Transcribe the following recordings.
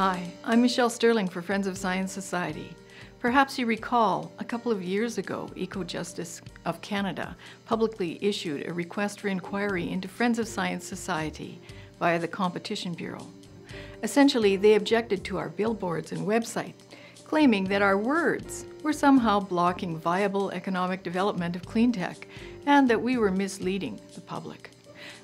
Hi, I'm Michelle Sterling for Friends of Science Society. Perhaps you recall, a couple of years ago, Ecojustice of Canada publicly issued a request for inquiry into Friends of Science Society via the Competition Bureau. Essentially, they objected to our billboards and website, claiming that our words were somehow blocking viable economic development of clean tech and that we were misleading the public.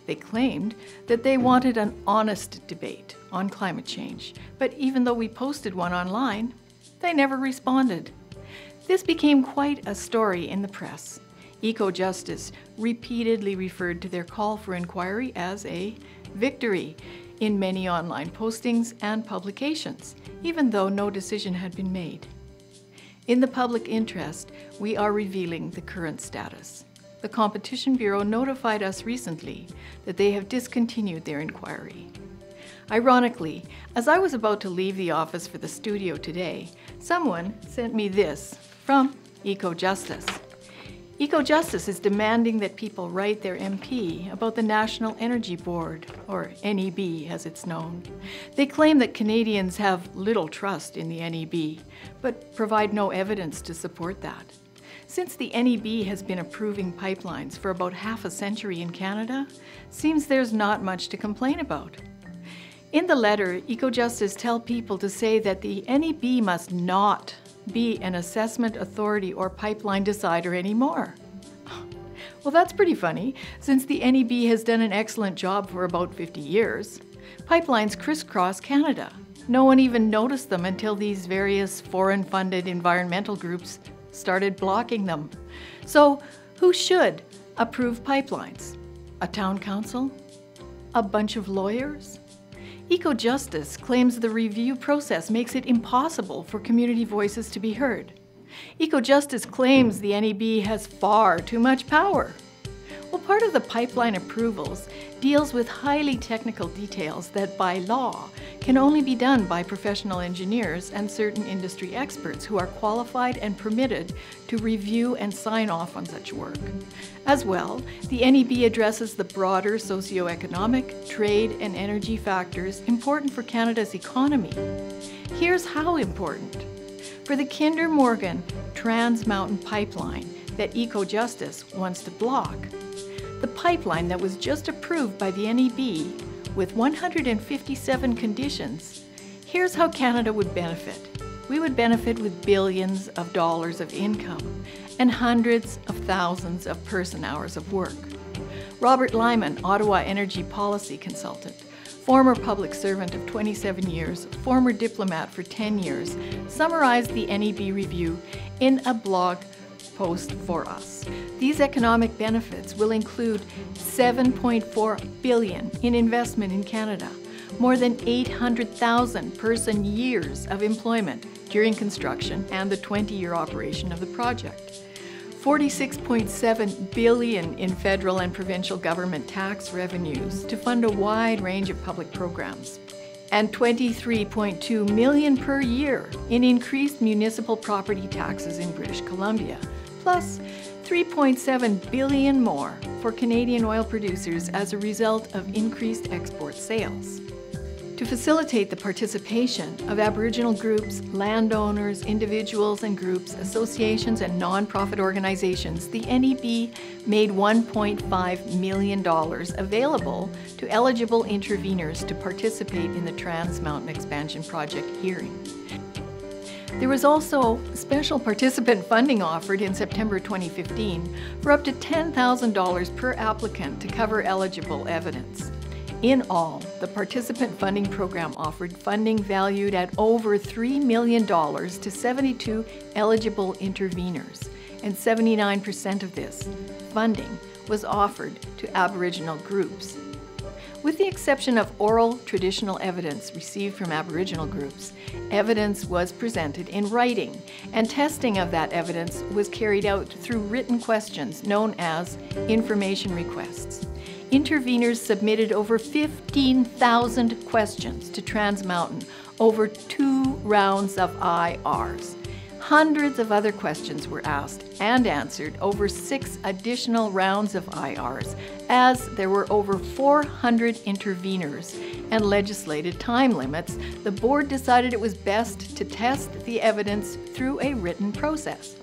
They claimed that they wanted an honest debate on climate change, but even though we posted one online, they never responded. This became quite a story in the press. Ecojustice repeatedly referred to their call for inquiry as a victory in many online postings and publications, even though no decision had been made. In the public interest, we are revealing the current status. The Competition Bureau notified us recently that they have discontinued their inquiry. Ironically, as I was about to leave the office for the studio today, someone sent me this from Ecojustice. Ecojustice is demanding that people write their MP about the National Energy Board, or NEB as it's known. They claim that Canadians have little trust in the NEB, but provide no evidence to support that. Since the NEB has been approving pipelines for about half a century in Canada, seems there's not much to complain about. In the letter, Ecojustice tell people to say that the NEB must not be an assessment authority or pipeline decider anymore. Well, that's pretty funny, since the NEB has done an excellent job for about 50 years. Pipelines crisscross Canada. No one even noticed them until these various foreign-funded environmental groups started blocking them. So, who should approve pipelines? A town council? A bunch of lawyers? Ecojustice claims the review process makes it impossible for community voices to be heard. Ecojustice claims the NEB has far too much power. Well, part of the pipeline approvals deals with highly technical details that by law can only be done by professional engineers and certain industry experts who are qualified and permitted to review and sign off on such work. As well, the NEB addresses the broader socioeconomic, trade, and energy factors important for Canada's economy. Here's how important. For the Kinder Morgan Trans Mountain Pipeline that Ecojustice wants to block, the pipeline that was just approved by the NEB with 157 conditions, here's how Canada would benefit. We would benefit with billions of dollars of income and hundreds of thousands of person-hours of work. Robert Lyman, Ottawa energy policy consultant, former public servant of 27 years, former diplomat for 10 years, summarized the NEB review in a blog post for us. These economic benefits will include $7.4 billion in investment in Canada, more than 800,000 person-years of employment during construction and the 20-year operation of the project, $46.7 billion in federal and provincial government tax revenues to fund a wide range of public programs, and $23.2 million per year in increased municipal property taxes in British Columbia, plus $3.7 billion more for Canadian oil producers as a result of increased export sales. To facilitate the participation of Aboriginal groups, landowners, individuals and groups, associations and non-profit organizations, the NEB made $1.5 million available to eligible interveners to participate in the Trans Mountain Expansion Project hearing. There was also special participant funding offered in September 2015 for up to $10,000 per applicant to cover eligible evidence. In all, the participant funding program offered funding valued at over $3 million to 72 eligible interveners, and 79% of this funding was offered to Aboriginal groups. With the exception of oral traditional evidence received from Aboriginal groups, evidence was presented in writing, and testing of that evidence was carried out through written questions known as information requests. Interveners submitted over 15,000 questions to Trans Mountain over 2 rounds of IRs. Hundreds of other questions were asked and answered over 6 additional rounds of IRs, as there were over 400 interveners and legislated time limits. The board decided it was best to test the evidence through a written process.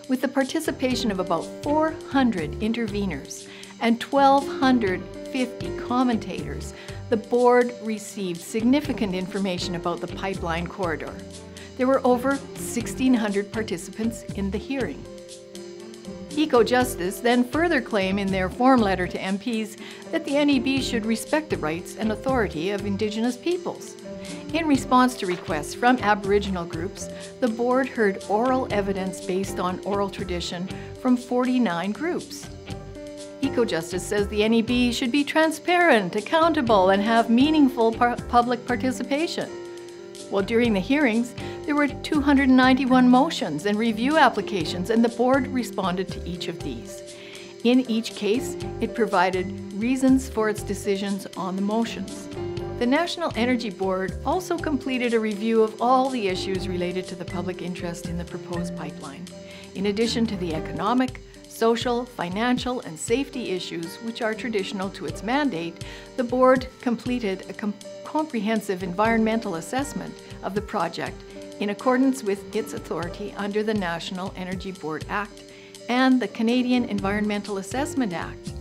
With the participation of about 400 interveners and 1,250 commentators, the board received significant information about the pipeline corridor. There were over 1,600 participants in the hearing. Ecojustice then further claim in their form letter to MPs that the NEB should respect the rights and authority of Indigenous peoples. In response to requests from Aboriginal groups, the board heard oral evidence based on oral tradition from 49 groups. Ecojustice says the NEB should be transparent, accountable, and have meaningful public participation. Well, during the hearings, there were 291 motions and review applications, and the board responded to each of these. In each case, it provided reasons for its decisions on the motions. The National Energy Board also completed a review of all the issues related to the public interest in the proposed pipeline. In addition to the economic, social, financial, and safety issues which are traditional to its mandate, the board completed a comprehensive environmental assessment of the project in accordance with its authority under the National Energy Board Act and the Canadian Environmental Assessment Act.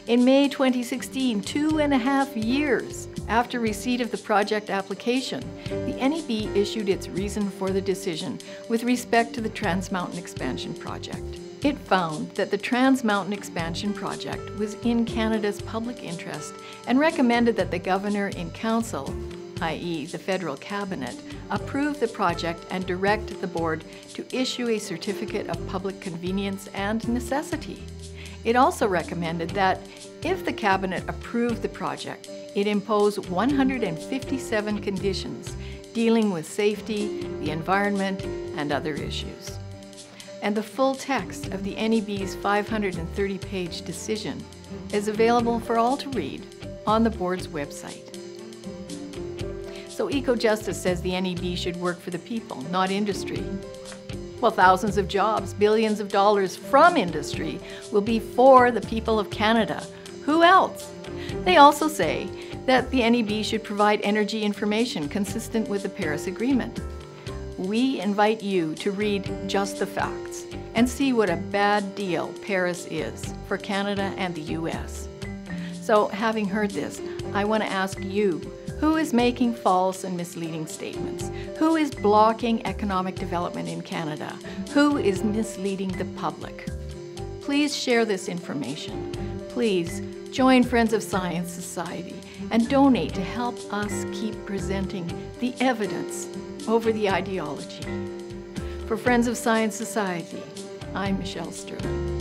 In May 2016, 2.5 years after receipt of the project application, the NEB issued its reason for the decision with respect to the Trans Mountain Expansion Project. It found that the Trans Mountain Expansion Project was in Canada's public interest and recommended that the Governor in Council, i.e. the Federal Cabinet, approve the project and direct the board to issue a certificate of public convenience and necessity. It also recommended that if the Cabinet approved the project, it impose 157 conditions dealing with safety, the environment, and other issues. And the full text of the NEB's 530-page decision is available for all to read on the board's website. So Ecojustice says the NEB should work for the people, not industry. Well, thousands of jobs, billions of dollars from industry will be for the people of Canada. Who else? They also say that the NEB should provide energy information consistent with the Paris Agreement. We invite you to read just the facts and see what a bad deal Paris is for Canada and the US. So, having heard this, I want to ask you, who is making false and misleading statements? Who is blocking economic development in Canada? Who is misleading the public? Please share this information. Please join Friends of Science Society and donate to help us keep presenting the evidence over the ideology. For Friends of Science Society, I'm Michelle Sterling.